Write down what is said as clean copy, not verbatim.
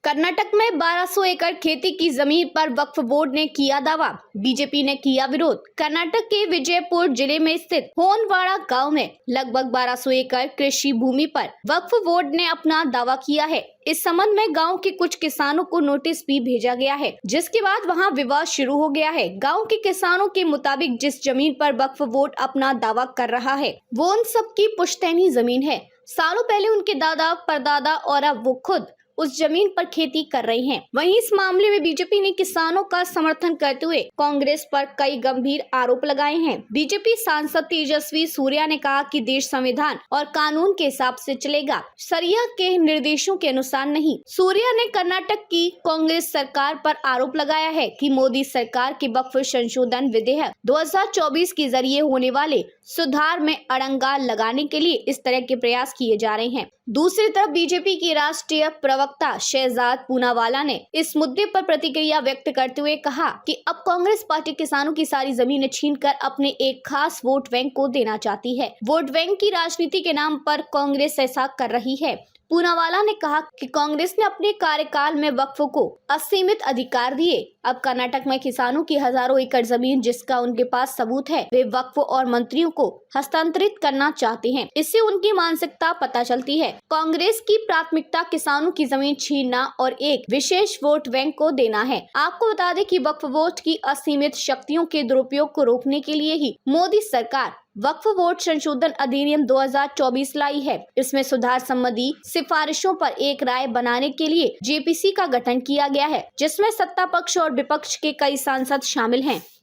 कर्नाटक में 1200 एकड़ खेती की जमीन पर वक्फ बोर्ड ने किया दावा। बीजेपी ने किया विरोध। कर्नाटक के विजयपुर जिले में स्थित होनवाड़ा गांव में लगभग 1200 एकड़ कृषि भूमि पर वक्फ बोर्ड ने अपना दावा किया है। इस संबंध में गांव के कुछ किसानों को नोटिस भी भेजा गया है, जिसके बाद वहां विवाद शुरू हो गया है। गांव के किसानों के मुताबिक जिस जमीन पर वक्फ बोर्ड अपना दावा कर रहा है वो उन सब की पुश्तैनी जमीन है। सालों पहले उनके दादा परदादा और अब वो खुद उस जमीन पर खेती कर रहे हैं। वहीं इस मामले में बीजेपी ने किसानों का समर्थन करते हुए कांग्रेस पर कई गंभीर आरोप लगाए हैं। बीजेपी सांसद तेजस्वी सूर्या ने कहा कि देश संविधान और कानून के हिसाब से चलेगा, शरिया के निर्देशों के अनुसार नहीं। सूर्या ने कर्नाटक की कांग्रेस सरकार पर आरोप लगाया है कि मोदी सरकार के वक्फ संशोधन विधेयक 2024 के जरिए होने वाले सुधार में अड़ंगा लगाने के लिए इस तरह के प्रयास किए जा रहे हैं। दूसरी तरफ बीजेपी की राष्ट्रीय प्रवक्ता शहजाद पूनावाला ने इस मुद्दे पर प्रतिक्रिया व्यक्त करते हुए कहा कि अब कांग्रेस पार्टी किसानों की सारी जमीनें छीनकर अपने एक खास वोट बैंक को देना चाहती है। वोट बैंक की राजनीति के नाम पर कांग्रेस ऐसा कर रही है। पूनावाला ने कहा कि कांग्रेस ने अपने कार्यकाल में वक्फ को असीमित अधिकार दिए। अब कर्नाटक में किसानों की हजारों एकड़ जमीन जिसका उनके पास सबूत है, वे वक्फ और मंत्रियों को हस्तांतरित करना चाहते हैं। इससे उनकी मानसिकता पता चलती है। कांग्रेस की प्राथमिकता किसानों की जमीन छीनना और एक विशेष वोट बैंक को देना है। आपको बता दें कि वक्फ बोर्ड की असीमित शक्तियों के दुरुपयोग को रोकने के लिए ही मोदी सरकार वक्फ बोर्ड संशोधन अधिनियम 2024 लाई है। इसमें सुधार संबंधी सिफारिशों पर एक राय बनाने के लिए जेपीसी का गठन किया गया है, जिसमें सत्ता पक्ष और विपक्ष के कई सांसद शामिल हैं।